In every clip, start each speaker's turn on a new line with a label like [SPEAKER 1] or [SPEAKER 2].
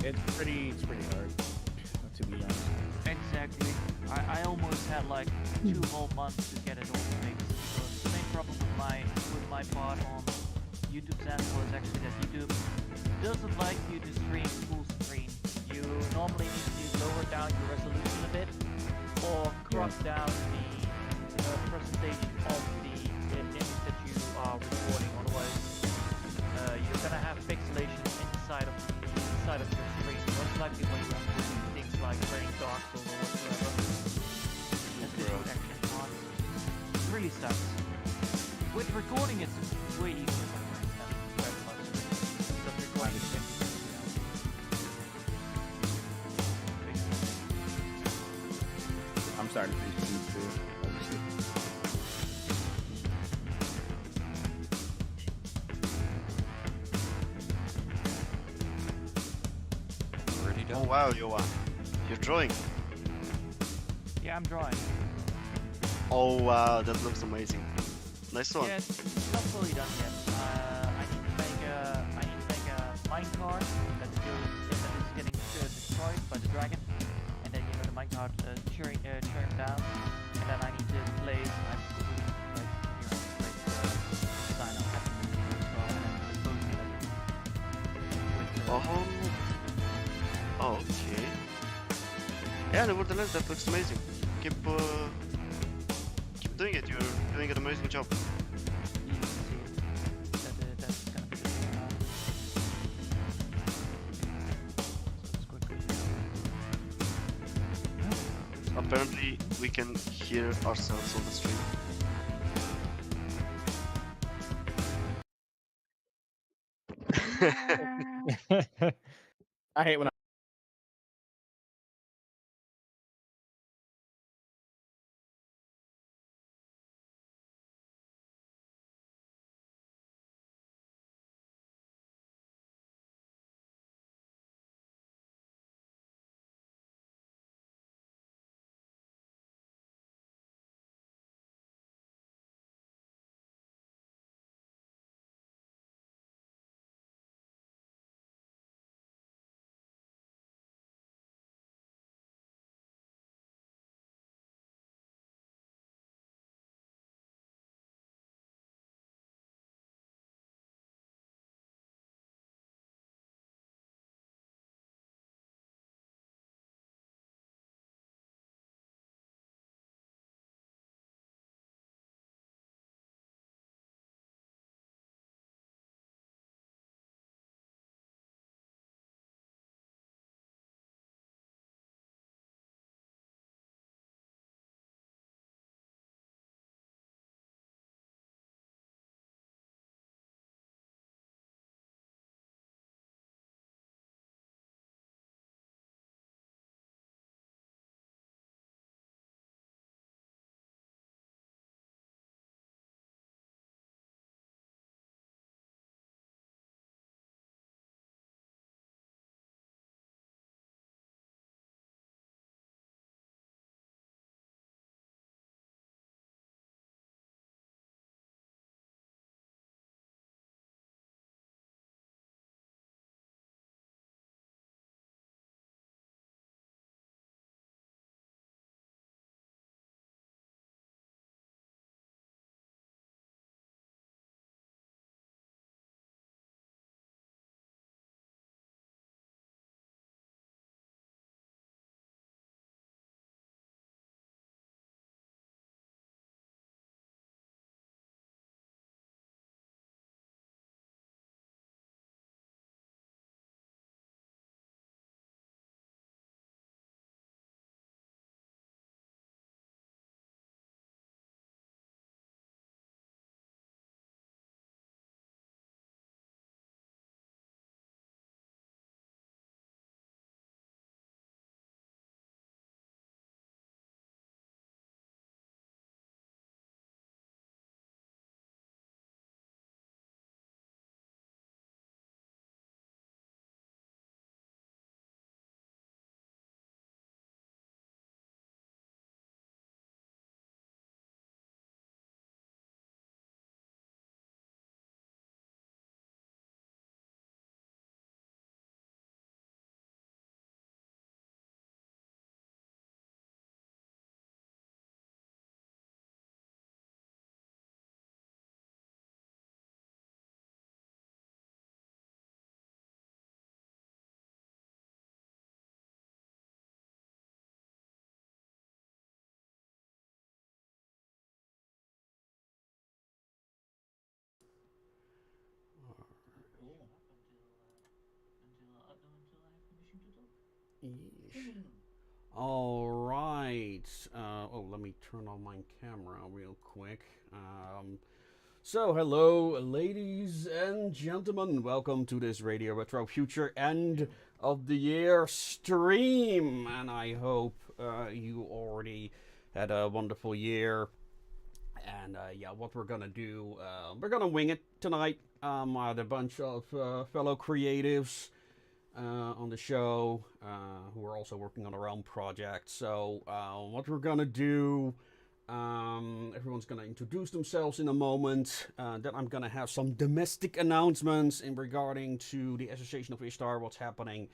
[SPEAKER 1] it's pretty hard, to be honest.
[SPEAKER 2] Exactly. I almost had like 2 whole months to get it all fixed because the main problem with my part on YouTube Central is actually that YouTube doesn't like you to stream full screen. You normally need to lower down your resolution a bit or cross down the presentation of the image that you are recording. Otherwise, you're gonna have pixelation inside of your screen. Most likely when you have to do things like playing Dark Souls or whatsoever. That's the action part. It really sucks. With recording, it's way easier than red plus. Because recording is
[SPEAKER 1] I'm starting to think you too, obviously.
[SPEAKER 3] Already done.
[SPEAKER 4] Oh wow, Johan. You're drawing.
[SPEAKER 2] Yeah, I'm drawing.
[SPEAKER 4] Oh wow, that looks amazing. Nice one.
[SPEAKER 2] Yeah, it's not fully done yet. I need to make a minecart that is getting destroyed by the dragon, and then the minecart cheering down, and then I need to place sign up as well, and dispose of it.
[SPEAKER 4] Oh, okay. Yeah, nevertheless, that looks amazing. Keep doing it. You're doing an amazing job.
[SPEAKER 2] You can see it. That's gonna be the thing now. So it's good.
[SPEAKER 4] Apparently, we can hear ourselves on the stream.
[SPEAKER 1] I hate when
[SPEAKER 5] Yeesh. All right. Oh, let me turn on my camera real quick. So, hello, ladies and gentlemen. Welcome to this Radio Retro Future End of the Year stream. And I hope you already had a wonderful year. And yeah, what we're gonna do, we're gonna wing it tonight. I had a bunch of fellow creatives on the show who are also working on their own projects. So, what we're gonna do, everyone's gonna introduce themselves in a moment. Then I'm gonna have some domestic announcements in regarding to the Association of Ishtar, what's happening,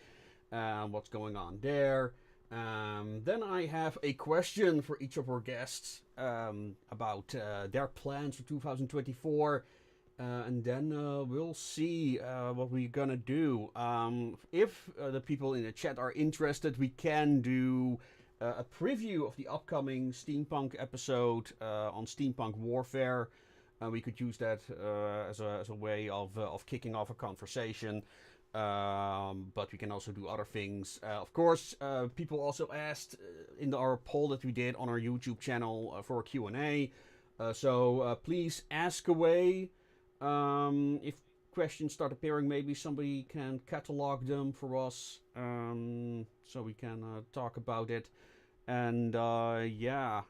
[SPEAKER 5] what's going on there. Then I have a question for each of our guests about their plans for 2024. And then we'll see what we're gonna do. If the people in the chat are interested, we can do a preview of the upcoming steampunk episode on steampunk warfare. We could use that as a way of kicking off a conversation. But we can also do other things. Of course, people also asked in our poll that we did on our YouTube channel for a Q&A. So please ask away. If questions start appearing, maybe somebody can catalog them for us, so we can talk about it. And yeah,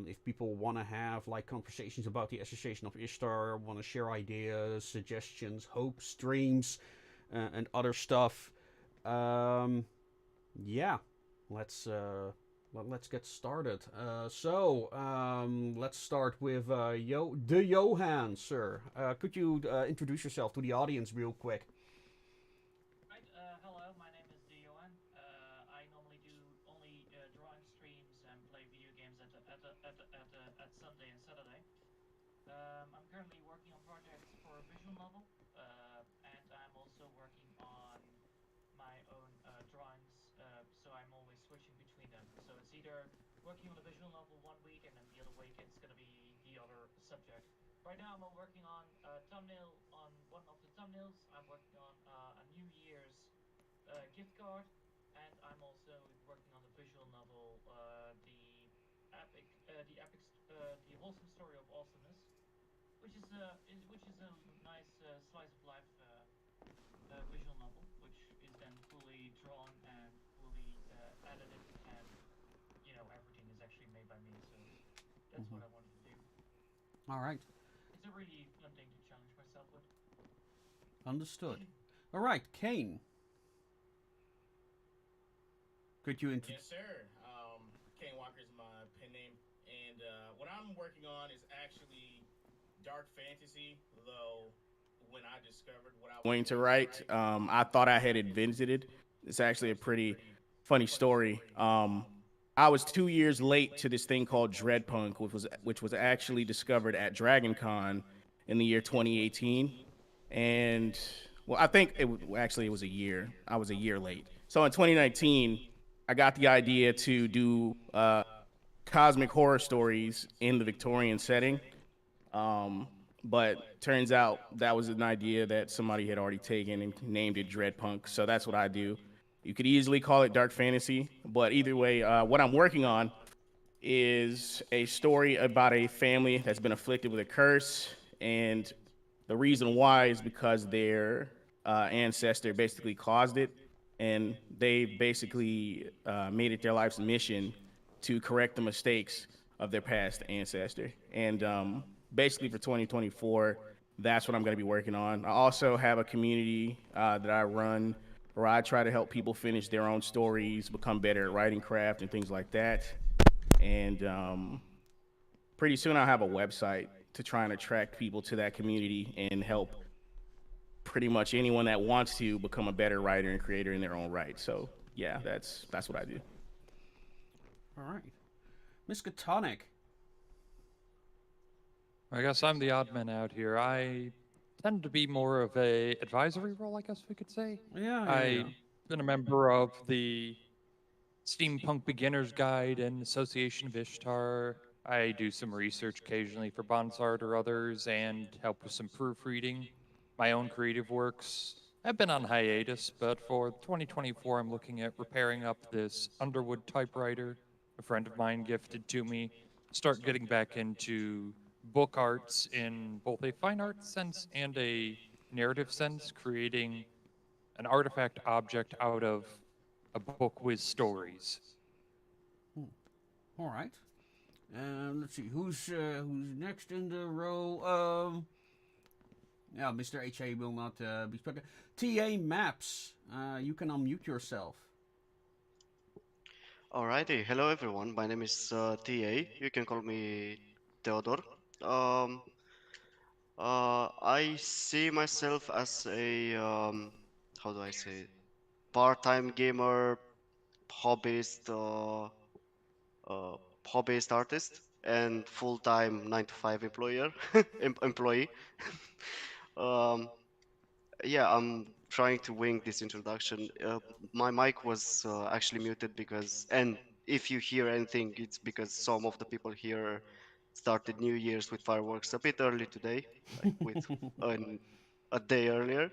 [SPEAKER 5] if people want to have like conversations about the Association of Ishtar, want to share ideas, suggestions, hopes, dreams, and other stuff, yeah, let's get started. Let's start with Johan, sir. Could you introduce yourself to the audience real quick?
[SPEAKER 2] Right, hello, my name is Johan. I normally do only drawing streams and play video games at Sunday and Saturday. I'm currently working on projects for a visual novel, and I'm also working on my own drawings, so I'm always switching between them. So it's either working on a visual novel one week and then the other week it's going to be the other subject. Right now I'm working on a thumbnail on one of the thumbnails. I'm working on a New Year's gift card, and I'm also working on the visual novel, the wholesome story of awesomeness, which is a nice slice of life visual novel, which is then fully drawn and fully edited, and everything is actually made by me. So that's what I wanted to do.
[SPEAKER 5] All right.
[SPEAKER 2] It's a really fun thing to challenge myself with.
[SPEAKER 5] Understood. All right, Kaine. Could you
[SPEAKER 6] Yes, sir. Kaine Walker is my pen name, and what I'm working on is actually dark fantasy. Though when I discovered what I was going to write, I thought I had invented it. It's actually a pretty funny story. I was 2 years late to this thing called Dreadpunk, which was actually discovered at DragonCon in the year 2018, and well, I think it was a year. I was a year late. So in 2019. I got the idea to do cosmic horror stories in the Victorian setting, but turns out that was an idea that somebody had already taken and named it Dreadpunk, so that's what I do. You could easily call it dark fantasy, but either way, what I'm working on is a story about a family that's been afflicted with a curse, and the reason why is because their ancestor basically caused it, and they basically made it their life's mission to correct the mistakes of their past ancestor. And basically for 2024, that's what I'm going to be working on. I also have a community that I run where I try to help people finish their own stories, become better at writing craft and things like that. And pretty soon I'll have a website to try and attract people to that community and help pretty much anyone that wants to become a better writer and creator in their own right. So yeah, that's what I do.
[SPEAKER 5] All right, Miss Katonic.
[SPEAKER 3] I guess I'm the odd man out here. I tend to be more of a advisory role, I guess we could say. I've been a member of the Steampunk Beginner's Guide and Association of Ishtar. I do some research occasionally for Bonsart or others and help with some proofreading, my own creative works. I've been on hiatus, but for 2024, I'm looking at repairing up this Underwood typewriter a friend of mine gifted to me. Start getting back into book arts in both a fine art sense and a narrative sense, creating an artifact object out of a book with stories.
[SPEAKER 5] All right. Let's see who's next in the row. Yeah, Mr. HA will not be spoken. TA Maps, you can unmute yourself.
[SPEAKER 4] Alrighty, hello everyone. My name is TA. You can call me Theodore. Um, I see myself as a how do I say it? Part-time gamer, hobbyist, uh, hobbyist artist, and full-time 9 to 5 employer employee. um, yeah, I'm trying to wing this introduction. My mic was actually muted because, and if you hear anything, it's because some of the people here started New Year's with fireworks a bit early today, like with an, a day earlier.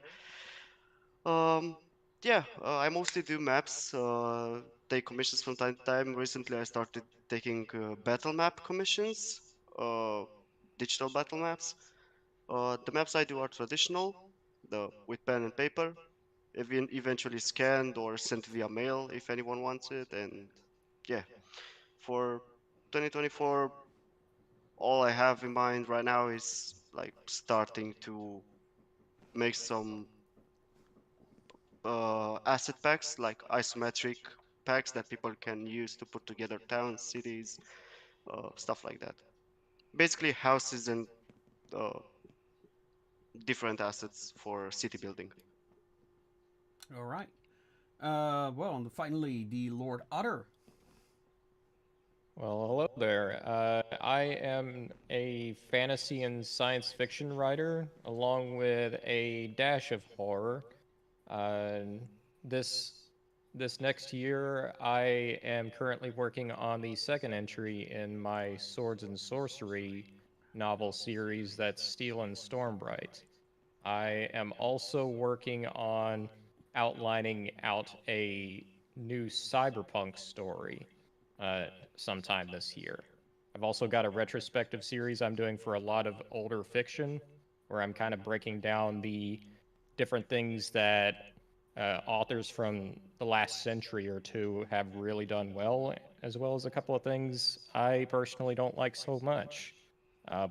[SPEAKER 4] Um, yeah, I mostly do maps, take commissions from time to time. Recently, I started taking battle map commissions, uh, digital battle maps. The maps I do are traditional, the with pen and paper, eventually scanned or sent via mail if anyone wants it. And yeah, for 2024, all I have in mind right now is like starting to make some asset packs, like isometric packs that people can use to put together towns, cities, stuff like that. Basically, houses and uh, different assets for city building.
[SPEAKER 5] All right. Well, and finally, the Lord Utter.
[SPEAKER 7] Well, hello there. I am a fantasy and science fiction writer, along with a dash of horror. Uh, this this next year, I am currently working on the second entry in my Swords and Sorcery novel series that's Steel and Stormbright. I am also working on outlining out a new cyberpunk story sometime this year. I've also got a retrospective series I'm doing for a lot of older fiction, where I'm kind of breaking down the different things that authors from the last century or two have really done well as a couple of things I personally don't like so much.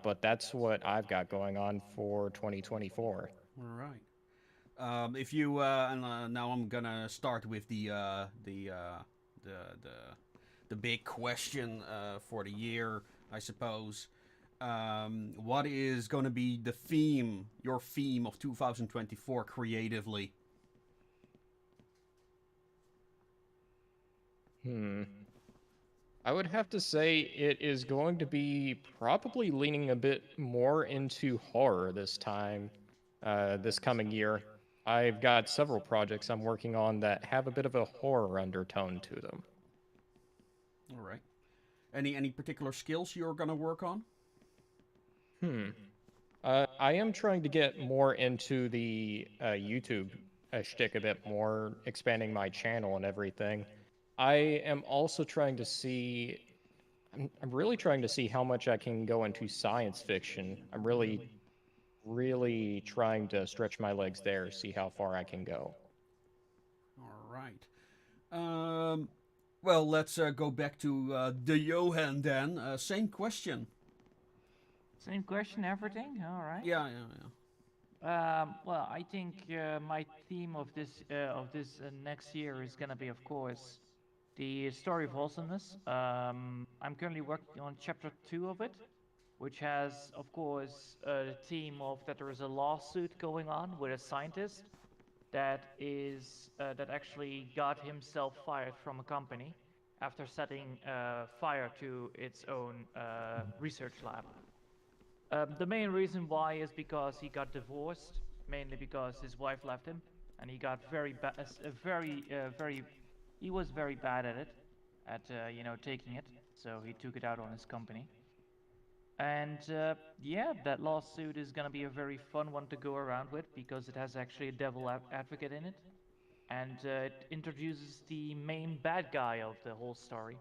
[SPEAKER 7] But that's what I've got going on for 2024.
[SPEAKER 5] All right. If you and now I'm gonna start with the big question for the year, I suppose. What is going to be the theme, your theme of 2024 creatively?
[SPEAKER 7] I would have to say it is going to be probably leaning a bit more into horror this time, this coming year. I've got several projects I'm working on that have a bit of a horror undertone to them.
[SPEAKER 5] All right. Any particular skills you're gonna work on?
[SPEAKER 7] I am trying to get more into the YouTube shtick a bit more, expanding my channel and everything. I am also trying to see. I'm really trying to see how much I can go into science fiction. I'm really trying to stretch my legs there, see how far I can go.
[SPEAKER 5] All right. Well, let's go back to the Johan then. Same question.
[SPEAKER 2] Same question, everything. All right.
[SPEAKER 5] Yeah.
[SPEAKER 2] Well, I think my theme of this next year is gonna be, of course, the story of wholesomeness. I'm currently working on chapter 2 of it, which has, of course, the theme of that there is a lawsuit going on with a scientist that actually got himself fired from a company after setting fire to its own research lab. The main reason why is because he got divorced, mainly because his wife left him, and he got he was very bad at it, at taking it. So he took it out on his company. And yeah, that lawsuit is gonna be a very fun one to go around with because it has actually a devil advocate in it, and it introduces the main bad guy of the whole story,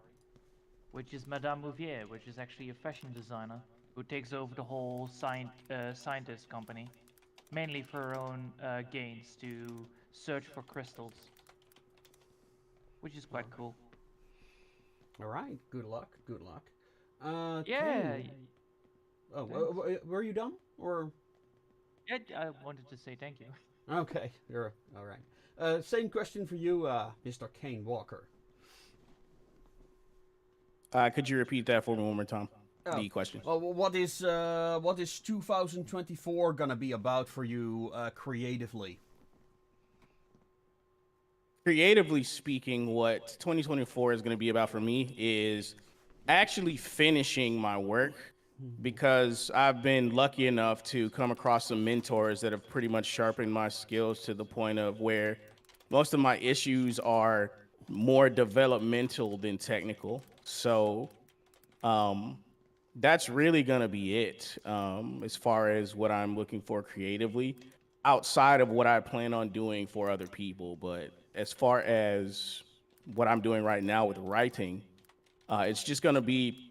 [SPEAKER 2] which is Madame Mouvier, which is actually a fashion designer who takes over the whole scientist company, mainly for her own gains to search for crystals, which is quite cool.
[SPEAKER 5] All right. Good luck. Good luck.
[SPEAKER 2] Yeah,
[SPEAKER 5] Kane. Oh,
[SPEAKER 2] thanks.
[SPEAKER 5] were you done? Or
[SPEAKER 2] Yeah, I wanted to say thank you.
[SPEAKER 5] okay, you're all right. Same question for you, Mr. Kane Walker.
[SPEAKER 6] Could you repeat that for me one more time?
[SPEAKER 5] Oh,
[SPEAKER 6] The question.
[SPEAKER 5] well, what is 2024 gonna be about for you creatively?
[SPEAKER 6] Creatively speaking, what 2024 is going to be about for me is actually finishing my work, because I've been lucky enough to come across some mentors that have pretty much sharpened my skills to the point of where most of my issues are more developmental than technical. So um, that's really gonna be it, as far as what I'm looking for creatively, outside of what I plan on doing for other people. But as far as what I'm doing right now with writing, it's just gonna be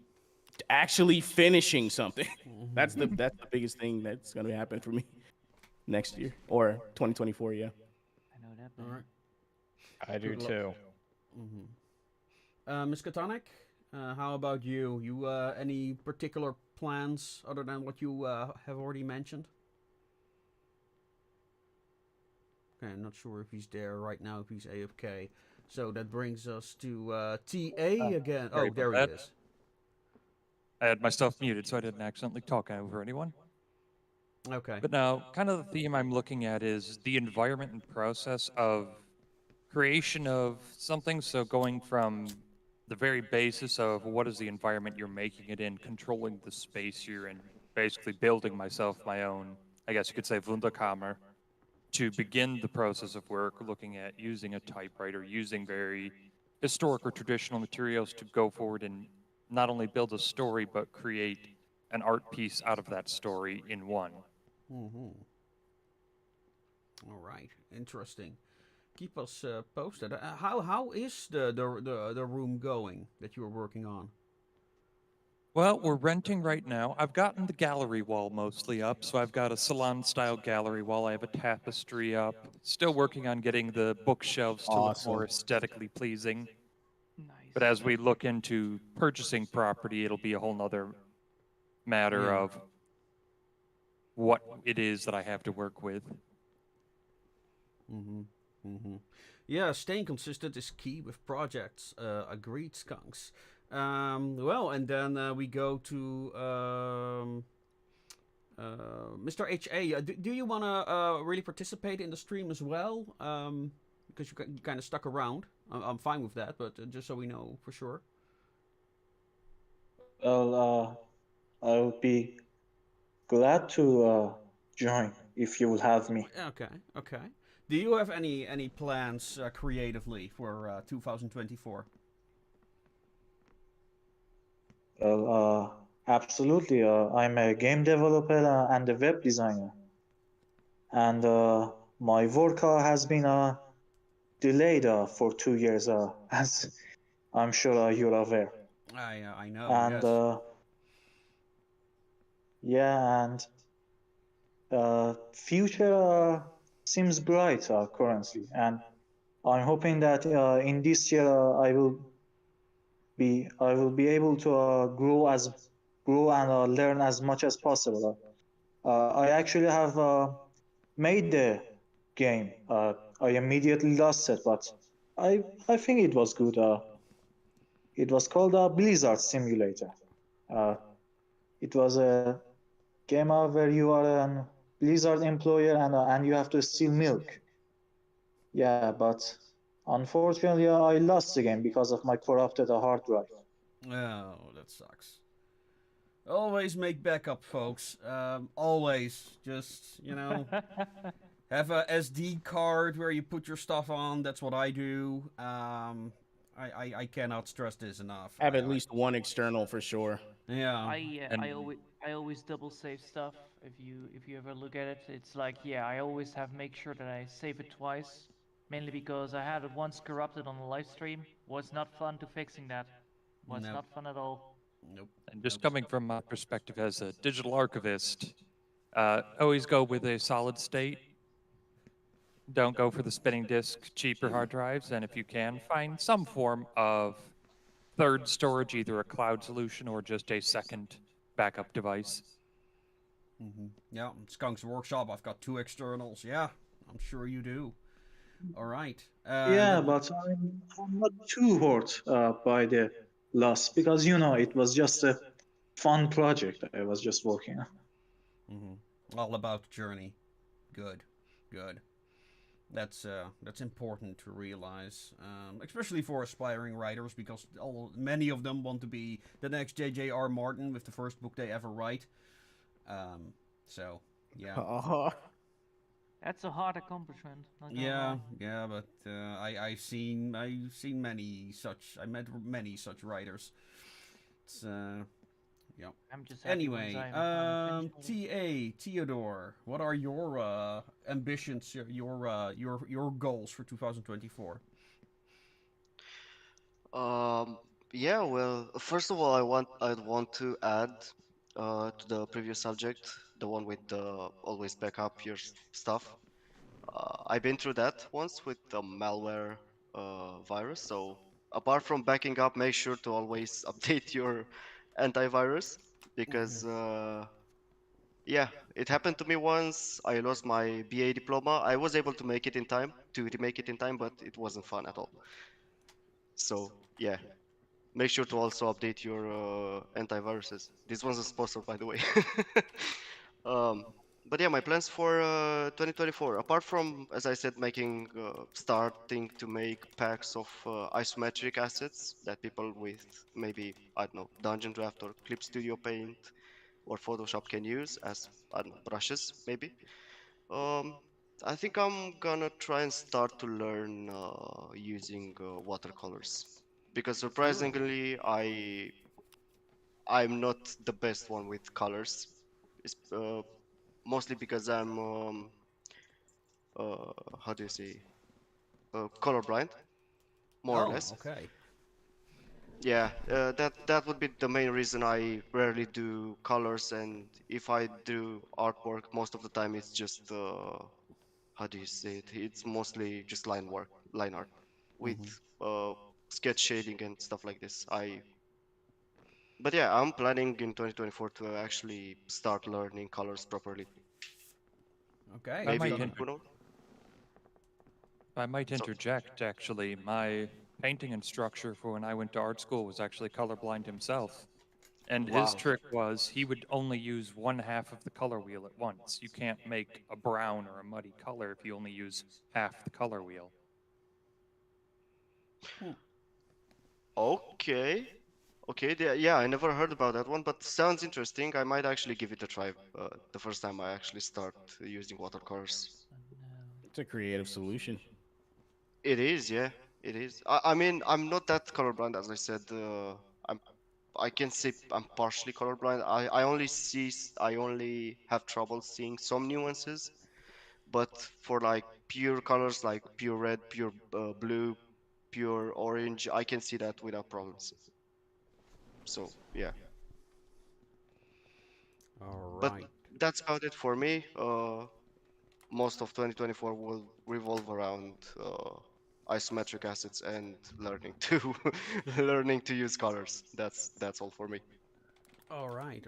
[SPEAKER 6] actually finishing something. That's the biggest thing that's gonna happen for me next year or 2024. Yeah.
[SPEAKER 2] I know that,
[SPEAKER 5] All
[SPEAKER 2] man.
[SPEAKER 5] right.
[SPEAKER 7] I do
[SPEAKER 5] Good luck.
[SPEAKER 7] too.
[SPEAKER 5] Ms. Katanek, how about you? You any particular plans other than what you have already mentioned? Okay, I'm not sure if he's there right now, if he's AFK. So that brings us to TA again.
[SPEAKER 3] Sorry
[SPEAKER 5] Oh,
[SPEAKER 3] about
[SPEAKER 5] there he
[SPEAKER 3] that.
[SPEAKER 5] is.
[SPEAKER 3] I had myself muted so I didn't accidentally talk over anyone.
[SPEAKER 5] Okay.
[SPEAKER 3] But now, kind of the theme I'm looking at is the environment and process of creation of something. So going from the very basis of what is the environment you're making it in, controlling the space you're in, basically building myself my own, I guess you could say, Wunderkammer, to begin the process of work, looking at using a typewriter, using very historic or traditional materials to go forward and not only build a story, but create an art piece out of that story in one.
[SPEAKER 5] Mm-hmm. All right. Interesting. Keep us posted. How is the room going that you're working on?
[SPEAKER 3] Well, we're renting right now. I've gotten the gallery wall mostly up, so I've got a salon-style gallery wall. I have a tapestry up. Still working on getting the bookshelves to look more
[SPEAKER 6] Awesome.
[SPEAKER 3] aesthetically pleasing. But
[SPEAKER 2] Nice.
[SPEAKER 3] as we look into purchasing property, it'll be a whole nother matter
[SPEAKER 5] Yeah.
[SPEAKER 3] of what it is that I have to work with.
[SPEAKER 5] Mm-hmm. Mm-hmm. Yeah, staying consistent is key with projects. Agreed, skunks. Well, and then we go to Mr. HA. Do you want to really participate in the stream as well? Because you kind of stuck around. I'm fine with that, but just so we know for sure.
[SPEAKER 8] Well, I would be glad to join if you will have me.
[SPEAKER 5] Okay, okay. Do you have any plans creatively for 2024?
[SPEAKER 8] Well, absolutely. I'm a game developer and a web designer, and my work has been delayed for 2 years, as I'm sure you're aware.
[SPEAKER 5] I know.
[SPEAKER 8] And
[SPEAKER 5] Yes.
[SPEAKER 8] yeah, and future seems bright currently, and I'm hoping that in this year I will be able to grow and learn as much as possible. I actually have made the game. I immediately lost it, but I think it was good. It was called Blizzard Simulator. Uh, it was a game where you are a Blizzard employer and you have to steal milk. Yeah, but unfortunately I lost the game because of my corrupted hard drive.
[SPEAKER 5] Oh, that sucks. Always make backup, folks. Always, just have a SD card where you put your stuff on. That's what I do. I cannot stress this enough.
[SPEAKER 6] Have at least one external for sure.
[SPEAKER 5] Yeah.
[SPEAKER 2] I
[SPEAKER 3] And
[SPEAKER 2] always I always double save stuff. If you ever look at it, it's like, yeah, I always have make sure that I save it twice, mainly because I had it once corrupted on a live stream. Was not fun to fixing that. Was
[SPEAKER 5] Nope.
[SPEAKER 2] not fun at all.
[SPEAKER 5] Nope.
[SPEAKER 3] And just coming from my perspective as a digital archivist, always go with a solid state. Don't go for the spinning disk, cheaper hard drives, and if you can, find some form of third storage, either a cloud solution or just a second backup device.
[SPEAKER 5] Yeah, Skunk's Workshop, I've got 2 externals. Yeah, I'm sure you do. All right.
[SPEAKER 8] Yeah, but I'm not too hurt by the loss because it was just a fun project I was just working on.
[SPEAKER 5] All about the journey. Good. That's important to realize, especially for aspiring writers, because many of them want to be the next J.J.R. Martin with the first book they ever write. So yeah.
[SPEAKER 2] That's a hard accomplishment.
[SPEAKER 5] Yeah, but I've seen many such. I met many such writers. It's yeah.
[SPEAKER 2] I'm just happy
[SPEAKER 5] Anyway, Theodore, what are your ambitions, your goals for 2024?
[SPEAKER 4] Yeah, well, first of all, I'd want to add to the previous subject, the one with the always back up your stuff. I've been through that once with the malware virus. So apart from backing up, make sure to always update your antivirus because yeah, it happened to me once. I lost my BA diploma. I was able to make it in time, to remake it in time, but it wasn't fun at all. So yeah, make sure to also update your antiviruses. This one's a sponsor, by the way. But yeah, my plans for 2024, apart from, as I said, starting to make packs of isometric assets that people with maybe, I don't know, Dungeon Draft or Clip Studio Paint or Photoshop can use as, I don't know, brushes, maybe. I think I'm gonna try and start to learn using watercolors because surprisingly, I'm not the best one with colors. It's, mostly because I'm how do you say colorblind, more or less.
[SPEAKER 5] Okay.
[SPEAKER 4] Yeah, that would be the main reason I rarely do colors, and if I do artwork, most of the time it's just how do you say it? It's mostly just line art with sketch shading and stuff like this. But yeah, I'm planning in 2024 to actually start learning colors properly.
[SPEAKER 5] Okay.
[SPEAKER 4] Maybe, who knows?
[SPEAKER 3] I might
[SPEAKER 4] So-
[SPEAKER 3] interject, actually. My painting instructor for when I went to art school was actually colorblind himself. And his
[SPEAKER 4] Wow.
[SPEAKER 3] trick was he would only use one half of the color wheel at once. You can't make a brown or a muddy color if you only use half the color wheel.
[SPEAKER 4] Okay. Okay, yeah, I never heard about that one, but sounds interesting. I might actually give it a try the first time I actually start using watercolors.
[SPEAKER 6] It's a creative solution.
[SPEAKER 4] It is, yeah, it is. I mean, I'm not that colorblind, as I said. I can say I'm partially colorblind. I only have trouble seeing some nuances, but for like pure colors, like pure red, pure blue, pure orange, I can see that without problems. So yeah.
[SPEAKER 5] All
[SPEAKER 4] But
[SPEAKER 5] right.
[SPEAKER 4] that's about it for me. Most of 2024 will revolve around isometric assets and learning to learning to use colors. That's all for me.
[SPEAKER 5] All right.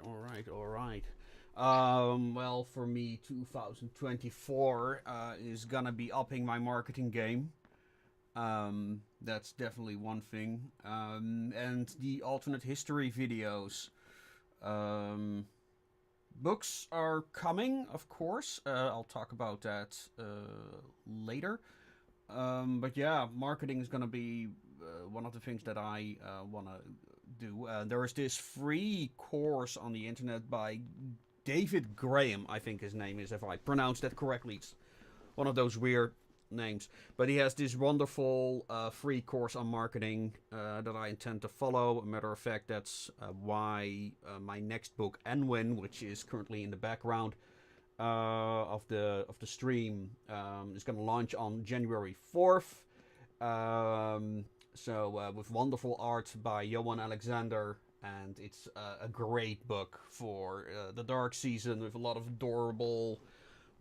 [SPEAKER 5] Well, for me, 2024 is gonna be upping my marketing game. That's definitely one thing. And the alternate history videos. Books are coming, of course. I'll talk about that later. But yeah, marketing is gonna be one of the things that I wanna do. There is this free course on the internet by David Graham, I think his name is, if I pronounced that correctly. It's one of those weird names. But he has this wonderful free course on marketing that I intend to follow. A matter of fact, that's why my next book, Enwin, which is currently in the background of the stream, is going to launch on January 4th. With wonderful art by Johan Alexander, and it's a great book for the dark season with a lot of adorable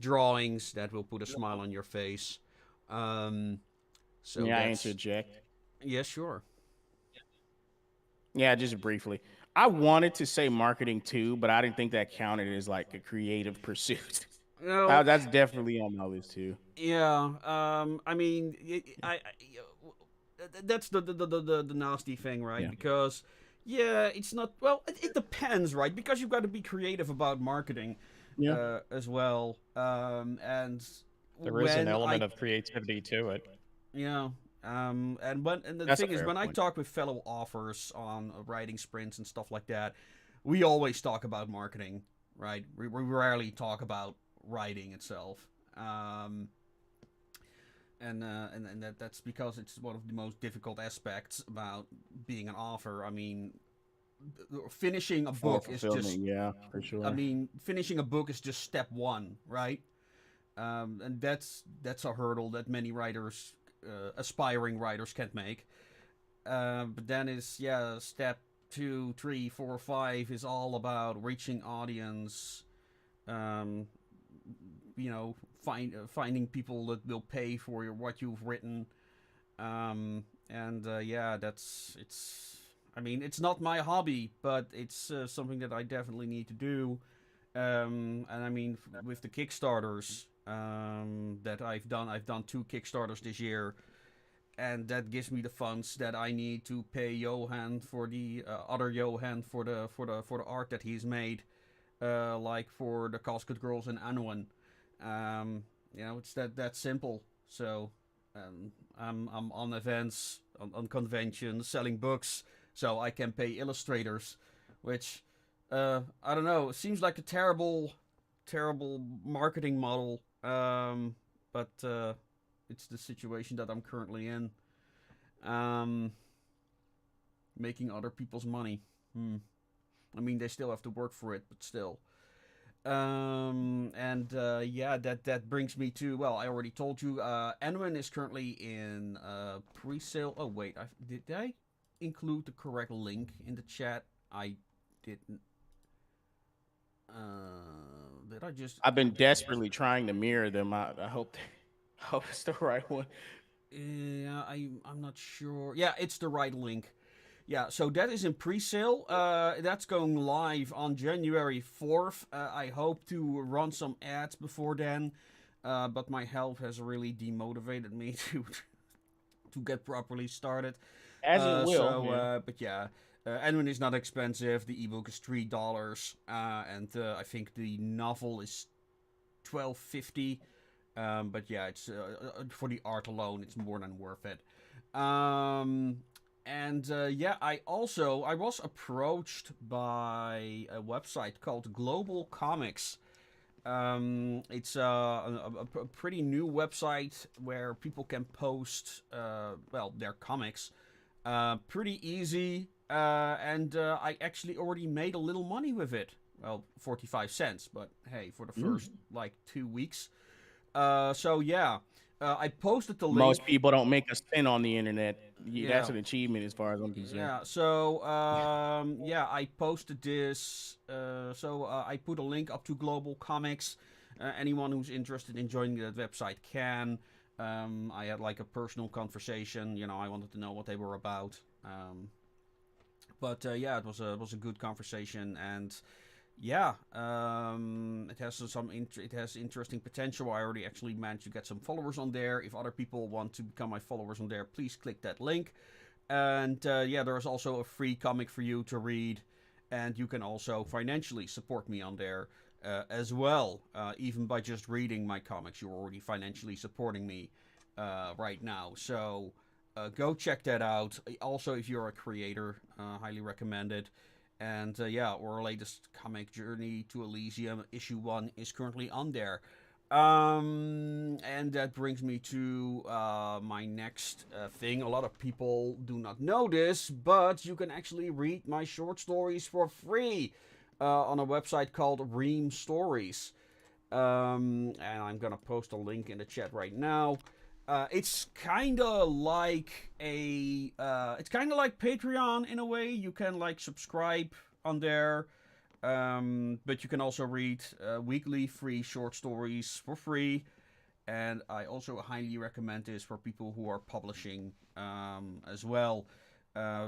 [SPEAKER 5] drawings that will put a smile on your face.
[SPEAKER 6] I interject.
[SPEAKER 5] Yeah, sure.
[SPEAKER 6] Yeah, just briefly. I wanted to say marketing too, but I didn't think that counted as like a creative pursuit.
[SPEAKER 5] No,
[SPEAKER 6] That's definitely on my list too.
[SPEAKER 5] Yeah, I mean, that's the nasty thing, right?
[SPEAKER 6] Yeah.
[SPEAKER 5] Because it's not. Well, it depends, right? Because you've got to be creative about marketing, as well. And
[SPEAKER 7] there is an element of creativity to it.
[SPEAKER 5] Yeah. And the
[SPEAKER 6] That's
[SPEAKER 5] thing
[SPEAKER 6] a
[SPEAKER 5] is,
[SPEAKER 6] fair
[SPEAKER 5] when I
[SPEAKER 6] point.
[SPEAKER 5] talk with fellow authors on writing sprints and stuff like that, we always talk about marketing, right? We rarely talk about writing itself. That's because it's one of the most difficult aspects about being an author. I mean, finishing a book is just
[SPEAKER 6] for sure.
[SPEAKER 5] I mean, finishing a book is just step one, right? And that's a hurdle that many writers, aspiring writers, can't make. But then is step 2, 3, 4, 5 is all about reaching audience. Finding people that will pay for what you've written. It's. I mean, it's not my hobby, but it's something that I definitely need to do. And I mean, with the Kickstarters that I've done 2 Kickstarters this year, and that gives me the funds that I need to pay Johan for the other Johan for the art that he's made, like for the Casket Girls and Anwen. It's that simple. So I'm on events, on conventions, selling books, so I can pay illustrators, which I don't know. It seems like a terrible marketing model, but it's the situation that I'm currently in. Making other people's money. I mean, they still have to work for it, but still. That brings me to, well, I already told you, Enwin is currently in pre-sale. Oh wait, did I include the correct link in the chat? I didn't. Did I just?
[SPEAKER 6] I've been desperately trying to mirror them. I hope it's the right one.
[SPEAKER 5] Yeah, I'm not sure. Yeah, it's the right link. Yeah, so that is in pre-sale. That's going live on January 4th. I hope to run some ads before then, but my health has really demotivated me to get properly started.
[SPEAKER 6] As it will.
[SPEAKER 5] But yeah, Enwin is not expensive. The ebook is $3, and I think the novel is $12.50. But yeah, it's for the art alone, it's more than worth it. I was approached by a website called Global Comics. It's a pretty new website where people can post, their comics. Pretty easy, and I actually already made a little money with it. Well, 45 cents, but hey, for the first, 2 weeks. I posted the link.
[SPEAKER 6] Most people don't make a cent on the internet. That's an achievement as far as I'm concerned.
[SPEAKER 5] Yeah, so, I posted this. I put a link up to Global Comics. Anyone who's interested in joining that website can. I had like a personal conversation. I wanted to know what they were about. It was a good conversation, and it has it has interesting potential. I already actually managed to get some followers on there. If other people want to become my followers on there, please click that link. And there's also a free comic for you to read, and you can also financially support me on there as well. Even by just reading my comics, you're already financially supporting me right now. So go check that out. Also, if you're a creator, highly recommend it. And our latest comic, Journey to Elysium, issue 1, is currently on there. And that brings me to my next thing. A lot of people do not know this, but you can actually read my short stories for free on a website called Ream Stories. And I'm gonna post a link in the chat right now. It's kind of like it's kind of like Patreon in a way. You can like subscribe on there. But you can also read weekly free short stories for free. And I also highly recommend this for people who are publishing as well.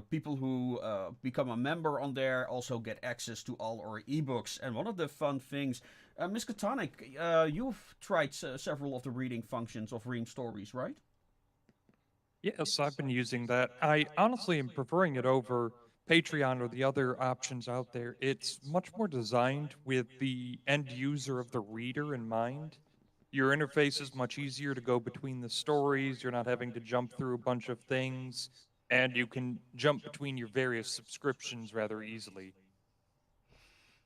[SPEAKER 5] People who become a member on there also get access to all our ebooks. And one of the fun things, Ms. Katonic, you've tried several of the reading functions of Ream Stories, right?
[SPEAKER 3] Yes, I've been using that. I honestly am preferring it over Patreon or the other options out there. It's much more designed with the end user of the reader in mind. Your interface is much easier to go between the stories. You're not having to jump through a bunch of things, and you can jump between your various subscriptions rather easily.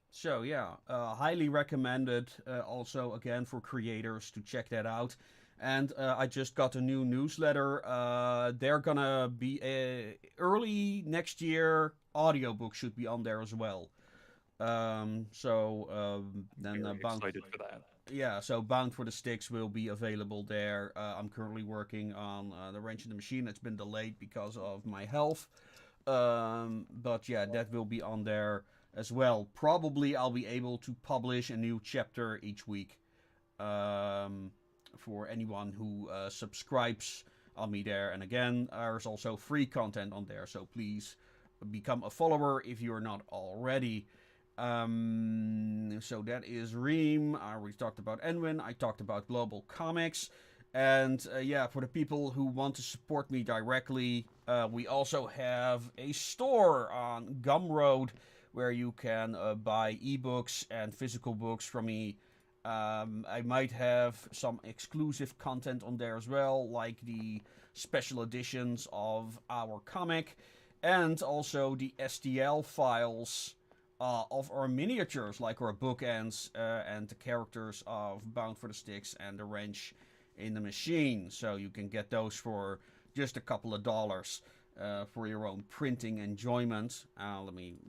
[SPEAKER 5] So yeah, highly recommended. Also, again, for creators to check that out. And I just got a new newsletter. They're gonna be early next year. Audiobook should be on there as well. Then
[SPEAKER 3] Very
[SPEAKER 5] Bound.
[SPEAKER 3] excited for that.
[SPEAKER 5] Yeah, so Bound for the Sticks will be available there. I'm currently working on the Wrench in the Machine. It's been delayed because of my health. But yeah, that will be on there as well. Probably I'll be able to publish a new chapter each week. For anyone who subscribes on me there. And again, there's also free content on there, so please become a follower if you're not already. So that is Ream. I already talked about Enwin. I talked about Global Comics. And yeah, for the people who want to support me directly, we also have a store on Gumroad where you can buy ebooks and physical books from me. I might have some exclusive content on there as well, like the special editions of our comic, and also the STL files of our miniatures, like our bookends and the characters of Bound for the Sticks and the Wrench in the Machine. So you can get those for just a couple of dollars for your own printing enjoyment. Let me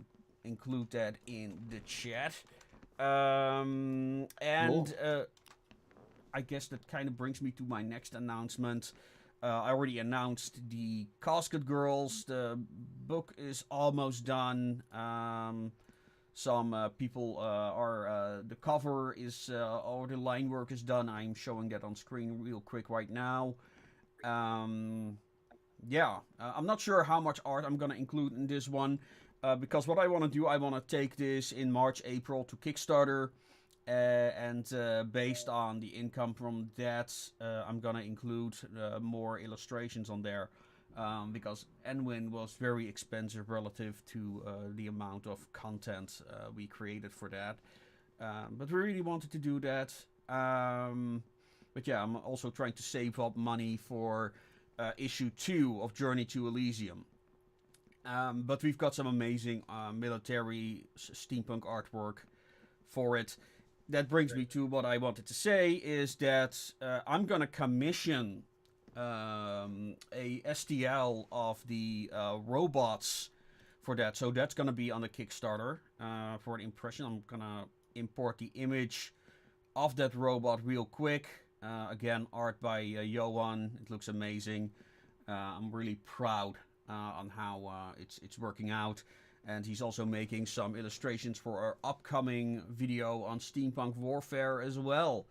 [SPEAKER 5] include that in the chat. I guess that kind of brings me to my next announcement. I already announced the Casket Girls. The book is almost done. Some people are... the cover is... or the line work is done. I'm showing that on screen real quick right now. Yeah, I'm not sure how much art I'm going to include in this one. Because what I want to do, I want to take this in March, April to Kickstarter. And based on the income from that, I'm going to include more illustrations on there. Because Enwin was very expensive relative to the amount of content we created for that. But we really wanted to do that. But yeah, I'm also trying to save up money for issue 2 of Journey to Elysium. But we've got some amazing military steampunk artwork for it. That brings me to what I wanted to say is that I'm going to commission a STL of the robots for that. So that's going to be on the Kickstarter for the impression. I'm going to import the image of that robot real quick. Again, art by Johan. It looks amazing. I'm really proud on how it's working out. And he's also making some illustrations for our upcoming video on steampunk warfare as well.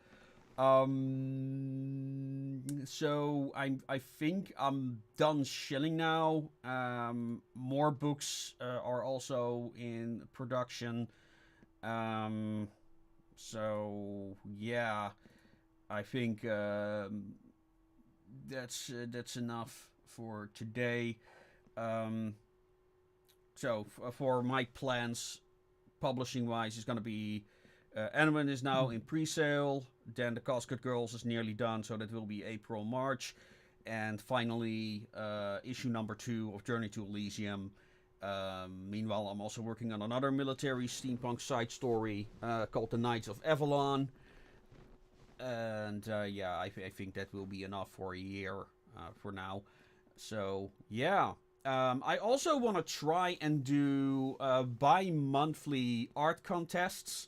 [SPEAKER 5] So I think I'm done shilling now. More books are also in production. So yeah, I think that's enough for today. So for my plans, publishing wise, is going to be Enwin is now in pre-sale. Then the Casket Girls is nearly done, so that will be April, March, and finally issue number 2 of Journey to Elysium. Meanwhile, I'm also working on another military steampunk side story called The Knights of Avalon. And yeah, I think that will be enough for a year for now. So yeah. I also want to try and do bi-monthly art contests.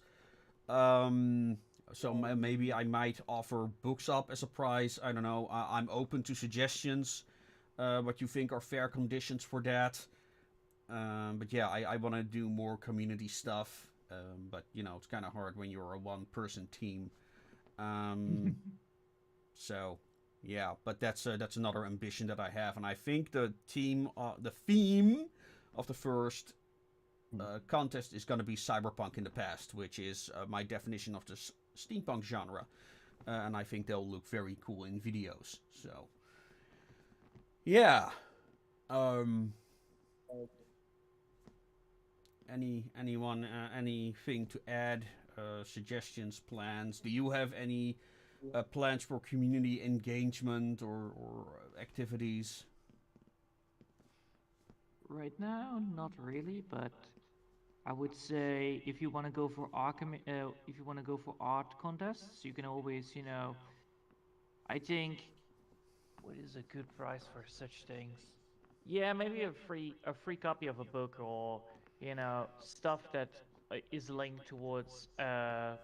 [SPEAKER 5] So maybe I might offer books up as a prize. I don't know. I'm open to suggestions. What you think are fair conditions for that. But yeah, I want to do more community stuff. But you know, it's kind of hard when you're a one-person team. So yeah, but that's another ambition that I have, and I think the theme of the first contest is going to be cyberpunk in the past, which is my definition of the steampunk genre, and I think they'll look very cool in videos. So yeah, anyone anything to add? Suggestions, plans? Do you have any plans for community engagement or activities?
[SPEAKER 2] Right now, not really, but I would say if you want to go for art contests, you can always, you know, I think what is a good price for such things? Yeah, maybe a free copy of a book, or you know, stuff that is linked towards your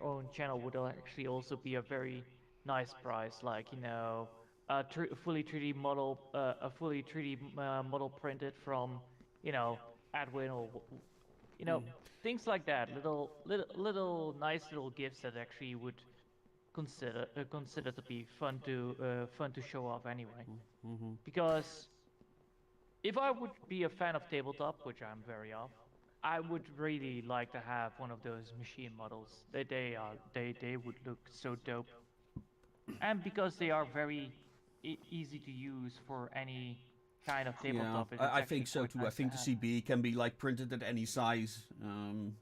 [SPEAKER 2] own channel would actually also be a very nice price. Like, you know, fully 3D model, a fully 3D model printed from, you know, Adwin, or you know, things like that. Little nice little gifts that actually would consider to be fun to show off anyway. Because if I would be a fan of tabletop, which I'm very of, I would really like to have one of those machine models. They would look so dope, and because they are very easy to use for any kind of
[SPEAKER 5] Yeah,
[SPEAKER 2] tabletop, it's
[SPEAKER 5] I
[SPEAKER 2] actually
[SPEAKER 5] think so
[SPEAKER 2] quite
[SPEAKER 5] too. I
[SPEAKER 2] nice to
[SPEAKER 5] think the
[SPEAKER 2] have.
[SPEAKER 5] CB can be like printed at any size.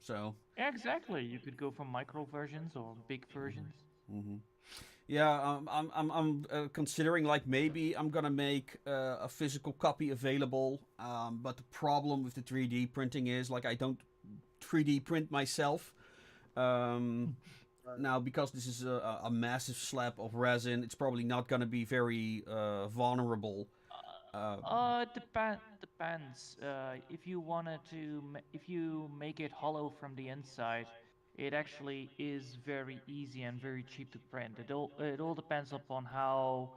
[SPEAKER 5] So
[SPEAKER 2] Yeah, exactly. You could go for micro versions or big versions.
[SPEAKER 5] yeah, I'm considering like maybe I'm gonna make a physical copy available. But the problem with the 3D printing is like I don't 3D print myself. Now because this is a massive slab of resin, it's probably not gonna be very vulnerable.
[SPEAKER 2] Depends. If you wanted to, if you make it hollow from the inside, it actually is very easy and very cheap to print. It all depends upon how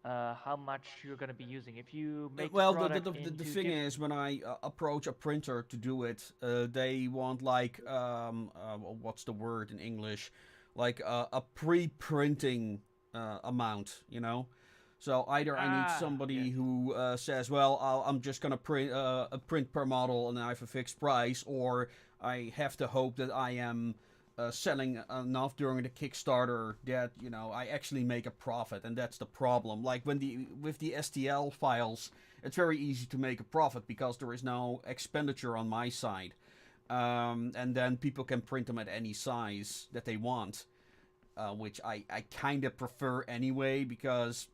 [SPEAKER 2] much you're gonna be using. If you make the
[SPEAKER 5] Well,
[SPEAKER 2] product
[SPEAKER 5] the
[SPEAKER 2] into
[SPEAKER 5] thing is, when I approach a printer to do it, they want like what's the word in English, like a pre-printing amount, you know. So either I need somebody
[SPEAKER 2] yes.
[SPEAKER 5] who says, well, I'm just gonna print a print per model and I have a fixed price, or I have to hope that I am selling enough during the Kickstarter that you know I actually make a profit, and that's the problem. Like with the STL files, it's very easy to make a profit because there is no expenditure on my side, and then people can print them at any size that they want, which I kind of prefer anyway because.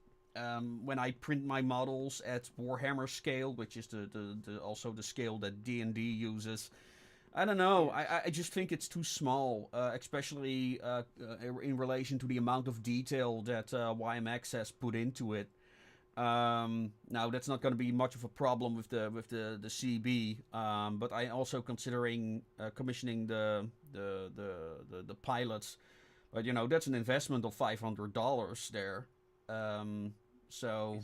[SPEAKER 5] When I print my models at Warhammer scale, which is also the scale that D&D uses, I don't know. I just think it's too small, especially in relation to the amount of detail that YMX has put into it. Now that's not going to be much of a problem with the CB, but I also considering commissioning the pilots. But you know that's an investment of $500 there. So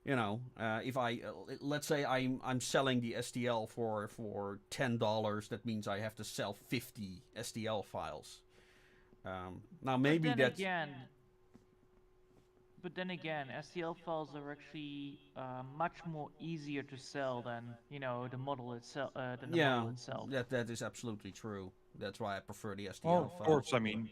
[SPEAKER 5] you know, if I let's say I'm selling the STL for $10, that means I have to sell 50 STL files. Now maybe
[SPEAKER 2] but then again, STL files are actually much more easier to sell than you know the model itself. Model itself.
[SPEAKER 5] That is absolutely true. That's why I prefer the STL
[SPEAKER 3] Well,
[SPEAKER 5] files.
[SPEAKER 3] of course, I mean,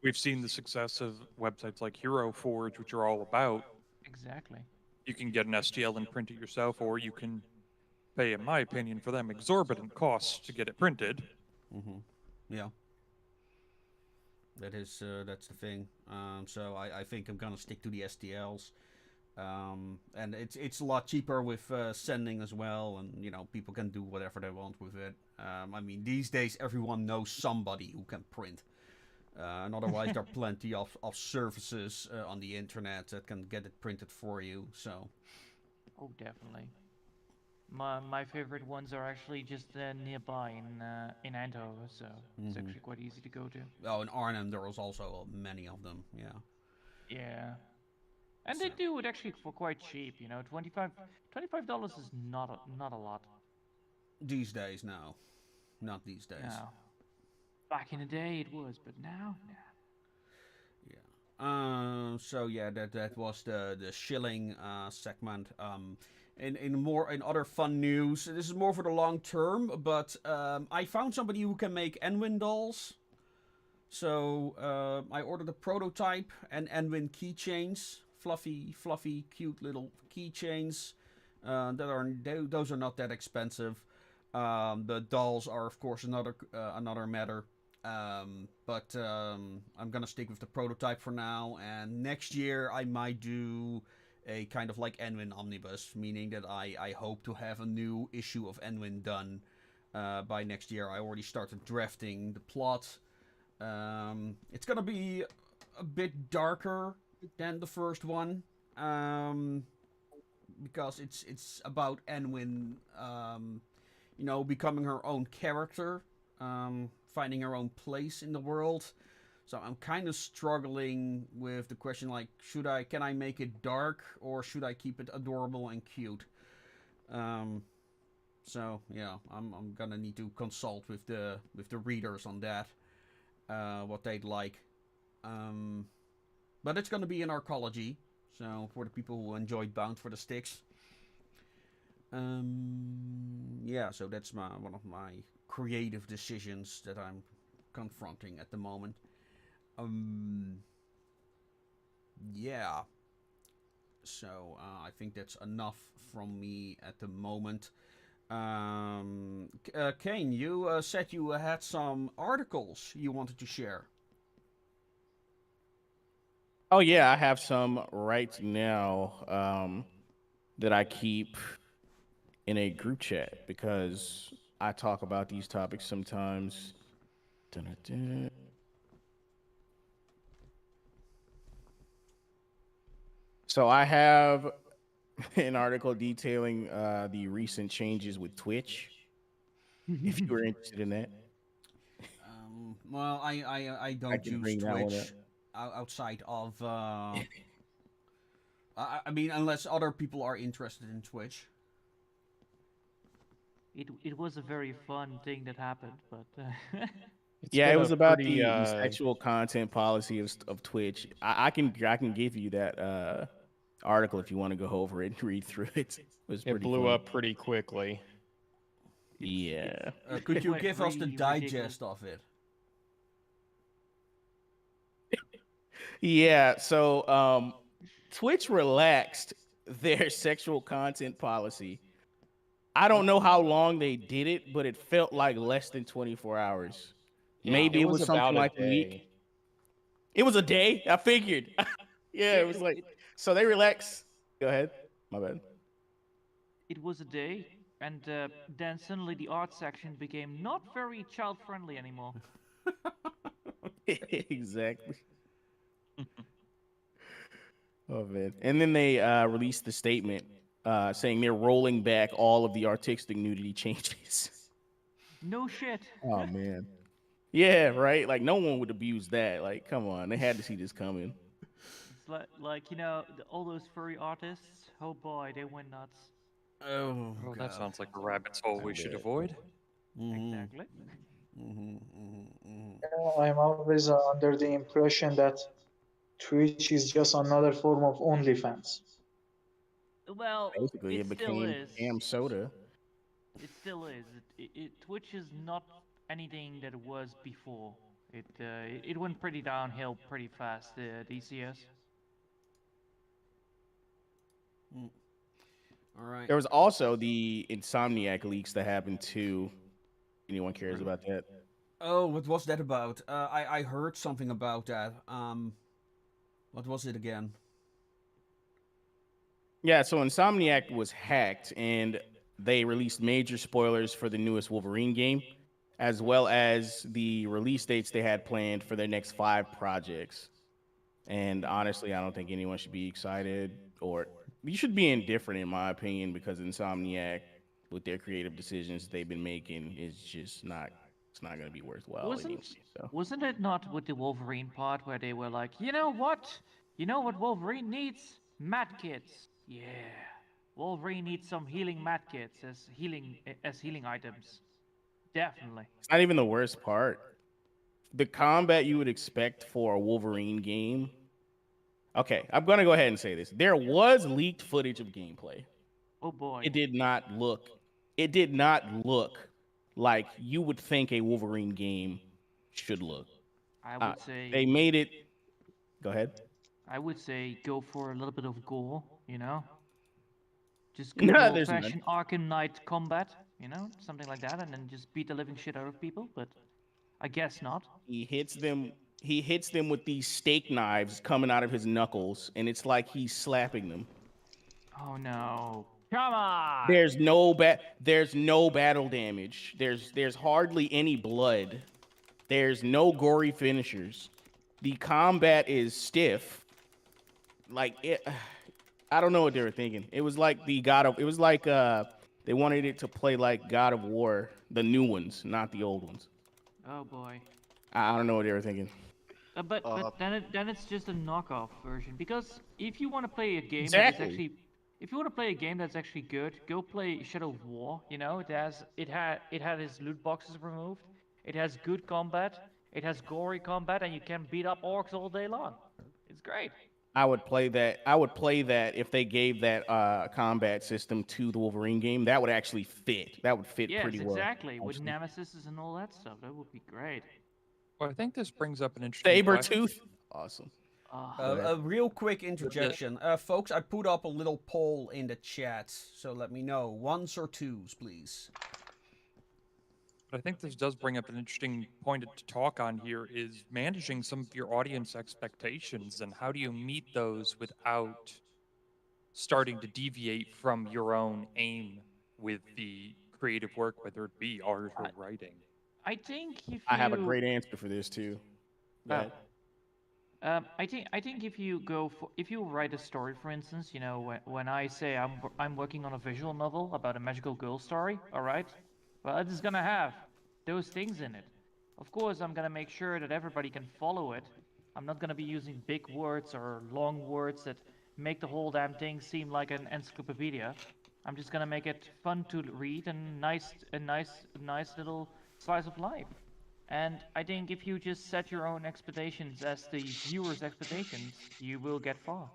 [SPEAKER 3] we've seen the success of websites like Hero Forge, which are all about.
[SPEAKER 2] Exactly.
[SPEAKER 3] You can get an STL and print it yourself, or you can pay, in my opinion, for them exorbitant costs to get it printed.
[SPEAKER 5] Yeah. That's the thing. So I think I'm gonna stick to the STLs. And it's a lot cheaper with sending as well, and you know people can do whatever they want with it. I mean these days everyone knows somebody who can print. And otherwise, there are plenty of services on the internet that can get it printed for you. So.
[SPEAKER 2] Oh, definitely. My favorite ones are actually just nearby in Eindhoven, so it's actually quite easy to go to.
[SPEAKER 5] Oh, in Arnhem there was also many of them. Yeah.
[SPEAKER 2] Yeah, and they do it actually for quite cheap. You know, $25 is not a lot.
[SPEAKER 5] These days, no, not these days.
[SPEAKER 2] No. Back in the day it was, but now, nah.
[SPEAKER 5] Yeah. So yeah, that was the shilling segment. In other fun news, this is more for the long term, but I found somebody who can make Enwin dolls. So I ordered a prototype and Enwin keychains, fluffy, cute little keychains. Those are not that expensive. The dolls are of course another matter. But I'm gonna stick with the prototype for now, and next year I might do a kind of like Enwin omnibus, meaning that I hope to have a new issue of Enwin done by next year. I already started drafting the plot. It's gonna be a bit darker than the first one, because it's about Enwin, becoming her own character, finding her own place in the world. So I'm kind of struggling with the question, like, can I make it dark or should I keep it adorable and cute? So yeah, I'm gonna need to consult with the readers on that, what they'd like. But it's gonna be in arcology, so for the people who enjoyed Bound for the Sticks. Yeah, so that's one of my creative decisions that I'm confronting at the moment. Yeah. So I think that's enough from me at the moment. Kaine, you said you had some articles you wanted to share.
[SPEAKER 6] Oh yeah, I have some right now that I keep in a group chat because I talk about these topics sometimes. Dun-dun-dun. So I have an article detailing the recent changes with Twitch. If you were interested in that.
[SPEAKER 5] Well, I don't use Twitch outside of. I mean, unless other people are interested in Twitch.
[SPEAKER 2] It was a very fun thing that happened, but
[SPEAKER 6] yeah, it was about the sexual content policy of Twitch. I can give you that article if you want to go over it and read through it.
[SPEAKER 7] It blew up pretty quickly.
[SPEAKER 6] Yeah.
[SPEAKER 5] Could you give us the digest of it?
[SPEAKER 6] Yeah. So Twitch relaxed their sexual content policy. I don't know how long they did it, but it felt like less than 24 hours. Yeah, maybe it was something like a week. It was a day. I figured. Yeah, it was like so they relaxed. Go ahead. My bad.
[SPEAKER 2] It was a day, and then suddenly the art section became not very child-friendly anymore.
[SPEAKER 6] Exactly. Oh man! And then they released the statement saying they're rolling back all of the artistic nudity changes.
[SPEAKER 2] No shit.
[SPEAKER 6] Oh man. Yeah, right. Like no one would abuse that. Like, come on, they had to see this coming.
[SPEAKER 2] It's like all those furry artists. Oh boy, they went nuts.
[SPEAKER 3] Oh, well, that sounds like a rabbit's hole we should avoid.
[SPEAKER 2] Exactly.
[SPEAKER 8] I'm always under the impression that Twitch is just another form of OnlyFans.
[SPEAKER 2] Well,
[SPEAKER 6] basically, it became Cam Soda.
[SPEAKER 2] It still is. Twitch is not anything that it was before. It went pretty downhill pretty fast these years.
[SPEAKER 5] All right.
[SPEAKER 6] There was also the Insomniac leaks that happened too. Anyone cares about that?
[SPEAKER 5] Oh, what was that about? I heard something about that. What was it again?
[SPEAKER 6] Yeah, so Insomniac was hacked, and they released major spoilers for the newest Wolverine game. as well as the release dates they had planned for their next 5 projects. And honestly, I don't think anyone should be excited, or you should be indifferent, in my opinion, because Insomniac, with their creative decisions they've been making, is just not. It's not going to be worthwhile anyway.
[SPEAKER 2] Wasn't
[SPEAKER 6] So
[SPEAKER 2] wasn't it not with the Wolverine part where they were like, you know what? You know what Wolverine needs? Mad kits. Yeah. Wolverine needs some healing mad kits as healing items. Definitely.
[SPEAKER 6] it's not even the worst part. The combat you would expect for a Wolverine game. Okay, I'm gonna go ahead and say this. There was leaked footage of gameplay.
[SPEAKER 2] Oh boy.
[SPEAKER 6] It did not look. It did not look like you would think a Wolverine game should look.
[SPEAKER 2] I would say
[SPEAKER 6] They made it. Go ahead.
[SPEAKER 2] I would say go for a little bit of gore, you know? Just good
[SPEAKER 6] No,
[SPEAKER 2] old
[SPEAKER 6] there's none.
[SPEAKER 2] fashioned Arkham Knight combat, you know? Something like that, and then just beat the living shit out of people, but I guess not.
[SPEAKER 6] He hits them. He hits them with these steak knives coming out of his knuckles, and it's like he's slapping them.
[SPEAKER 2] Oh no. Come on!
[SPEAKER 6] There's no battle damage. There's hardly any blood. There's no gory finishers. The combat is stiff. Like it, I don't know what they were thinking. It was like they wanted it to play like God of War, the new ones, not the old ones.
[SPEAKER 2] Oh boy.
[SPEAKER 6] I don't know what they were thinking.
[SPEAKER 2] But then it's just a knockoff version, because if you want to play a game
[SPEAKER 6] Exactly.
[SPEAKER 2] if you want to play a game that's actually good, go play Shadow of War. You know, it had its loot boxes removed. It has good combat. It has gory combat, and you can beat up orcs all day long. It's great.
[SPEAKER 6] I would play that. I would play that if they gave that combat system to the Wolverine game. That would actually fit. That would fit
[SPEAKER 2] Yes,
[SPEAKER 6] pretty well.
[SPEAKER 2] exactly. With
[SPEAKER 6] actually.
[SPEAKER 2] nemesis and all that stuff, that would be great.
[SPEAKER 3] Well, I think this brings up an interesting question.
[SPEAKER 6] Sabretooth. Awesome.
[SPEAKER 5] A real quick interjection. Folks, I put up a little poll in the chat, so let me know. Ones or twos, please.
[SPEAKER 3] But I think this does bring up an interesting point to talk on here, is managing some of your audience expectations, and how do you meet those without starting to deviate from your own aim with the creative work, whether it be art or writing.
[SPEAKER 2] I think if you...
[SPEAKER 6] I have a great answer for this too. Go ahead.
[SPEAKER 2] I think if you write a story, for instance, you know, when I say I'm working on a visual novel about a magical girl story, all right, well, it is gonna have those things in it. Of course, I'm gonna make sure that everybody can follow it. I'm not gonna be using big words or long words that make the whole damn thing seem like an encyclopedia. I'm just gonna make it fun to read and nice little slice of life. And I think if you just set your own expectations as the viewer's expectations, you will get far.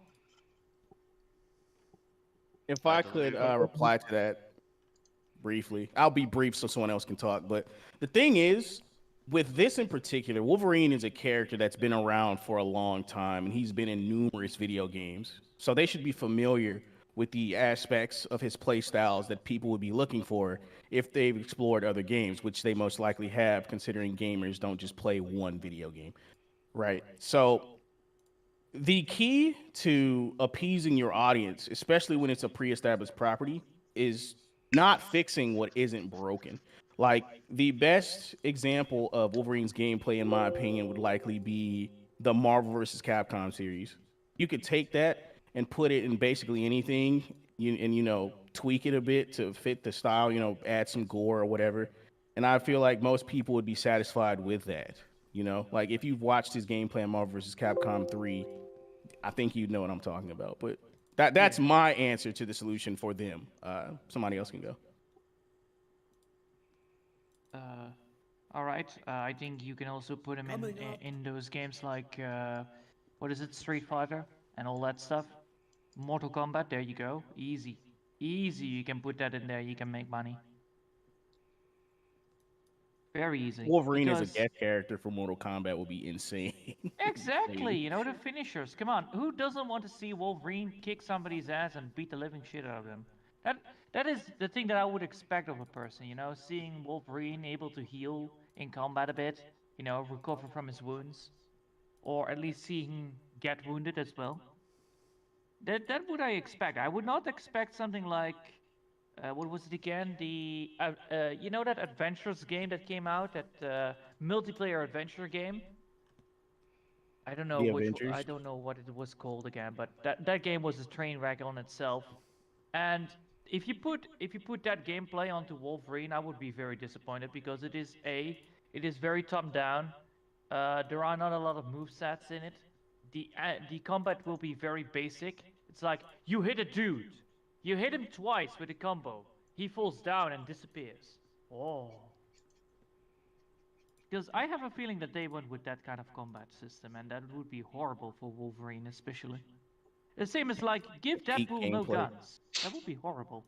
[SPEAKER 6] If I could reply to that briefly, I'll be brief so someone else can talk. But the thing is, with this in particular, Wolverine is a character that's been around for a long time, and he's been in numerous video games. So they should be familiar with the aspects of his play styles that people would be looking for if they've explored other games, which they most likely have, considering gamers don't just play one video game, right? So the key to appeasing your audience, especially when it's a pre-established property, is not fixing what isn't broken. Like, the best example of Wolverine's gameplay, in my opinion, would likely be the Marvel vs. Capcom series. You could take that and put it in basically anything, and tweak it a bit to fit the style, add some gore or whatever. And I feel like most people would be satisfied with that. Like, if you've watched his gameplay in Marvel vs. Capcom 3, I think you'd know what I'm talking about. But that's my answer to the solution for them. Somebody else can go.
[SPEAKER 2] All right. I think you can also put him in those games like what is it, Street Fighter and all that stuff. Mortal Kombat. There you go. Easy. You can put that in there. You can make money. Very easy.
[SPEAKER 6] Wolverine as a guest character for Mortal Kombat would be insane.
[SPEAKER 2] Exactly. The finishers. Come on. Who doesn't want to see Wolverine kick somebody's ass and beat the living shit out of them? That is the thing that I would expect of a person, seeing Wolverine able to heal in combat a bit, recover from his wounds, or at least see him get wounded as well. That would I expect. I would not expect something like what was it again? The you know that adventures game that came out, that multiplayer adventure game. I don't know
[SPEAKER 6] The
[SPEAKER 2] which.
[SPEAKER 6] Avengers.
[SPEAKER 2] I don't know what it was called again, but that game was a train wreck on itself. And if you put that gameplay onto Wolverine, I would be very disappointed because it is very top down. There are not a lot of movesets in it. The combat will be very basic. It's like you hit a dude, you hit him twice with a combo, he falls down and disappears. Oh. Because I have a feeling that they went with that kind of combat system, and that would be horrible for Wolverine, especially. The same as like give
[SPEAKER 6] Peak
[SPEAKER 2] Deadpool no
[SPEAKER 6] gameplay.
[SPEAKER 2] guns. That would be horrible.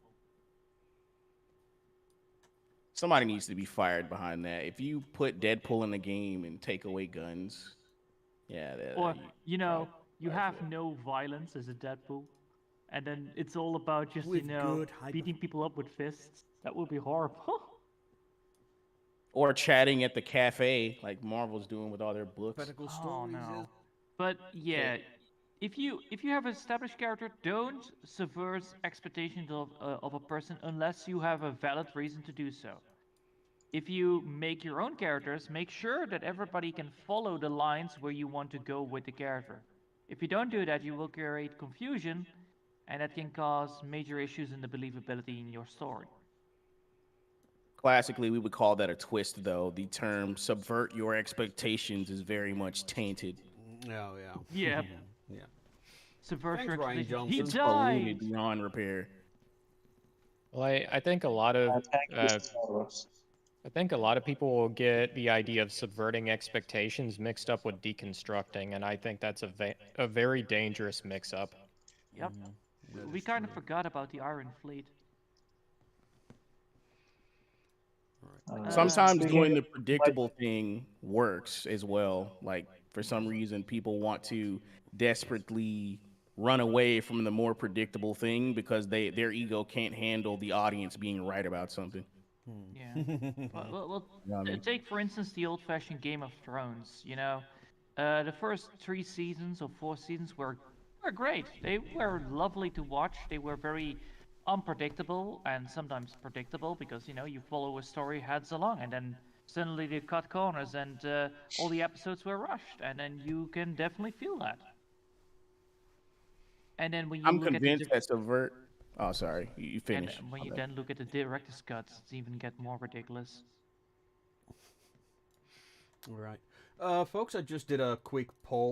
[SPEAKER 6] Somebody needs to be fired behind that. If you put Deadpool in the game and take away guns, yeah.
[SPEAKER 2] Or you know, you have no violence as a Deadpool, and then it's all about just
[SPEAKER 5] With good
[SPEAKER 2] beating people up with fists. That would be horrible.
[SPEAKER 6] Or chatting at the cafe like Marvel's doing with all their books.
[SPEAKER 5] Critical
[SPEAKER 2] Oh
[SPEAKER 5] stories.
[SPEAKER 2] no. But yeah, if you have an established character, don't subvert expectations of a person unless you have a valid reason to do so. If you make your own characters, make sure that everybody can follow the lines where you want to go with the character. If you don't do that, you will create confusion, and that can cause major issues in the believability in your story.
[SPEAKER 6] Classically, we would call that a twist, though. The term subvert your expectations is very much tainted.
[SPEAKER 5] Oh, yeah.
[SPEAKER 2] Yeah.
[SPEAKER 5] Yeah.
[SPEAKER 2] Subvert
[SPEAKER 5] Thanks,
[SPEAKER 2] your
[SPEAKER 5] Ryan
[SPEAKER 2] expectations. He
[SPEAKER 5] Johnson.
[SPEAKER 6] Polluted
[SPEAKER 2] died!
[SPEAKER 6] beyond repair.
[SPEAKER 7] Well, I think a lot of
[SPEAKER 8] Thank you, Star Wars.
[SPEAKER 7] I think a lot of people will get the idea of subverting expectations mixed up with deconstructing, and I think that's a very dangerous mix-up.
[SPEAKER 2] Yep.
[SPEAKER 5] That
[SPEAKER 2] We
[SPEAKER 5] is
[SPEAKER 2] kind of
[SPEAKER 5] true.
[SPEAKER 2] forgot about the Iron Fleet.
[SPEAKER 6] Sometimes
[SPEAKER 8] Speaking
[SPEAKER 6] doing the
[SPEAKER 8] of-
[SPEAKER 6] predictable thing works as well. Like, for some reason, people want to desperately run away from the more predictable thing because their ego can't handle the audience being right about something.
[SPEAKER 2] Yeah. Well,
[SPEAKER 6] know what I mean?
[SPEAKER 2] take for instance the old-fashioned Game of Thrones. You know, the first 3 seasons or 4 seasons were great. They were lovely to watch. They were very unpredictable and sometimes predictable because you follow a story heads along, and then suddenly they cut corners and all the episodes were rushed, and then you can definitely feel that. And then when you
[SPEAKER 6] I'm
[SPEAKER 2] look
[SPEAKER 6] convinced
[SPEAKER 2] at the
[SPEAKER 6] that subvert. Oh, sorry, you
[SPEAKER 2] and
[SPEAKER 6] finished.
[SPEAKER 2] when you
[SPEAKER 6] My bad.
[SPEAKER 2] then look at the director's cuts, it's even get more ridiculous.
[SPEAKER 5] All right. Folks, I just did a quick poll.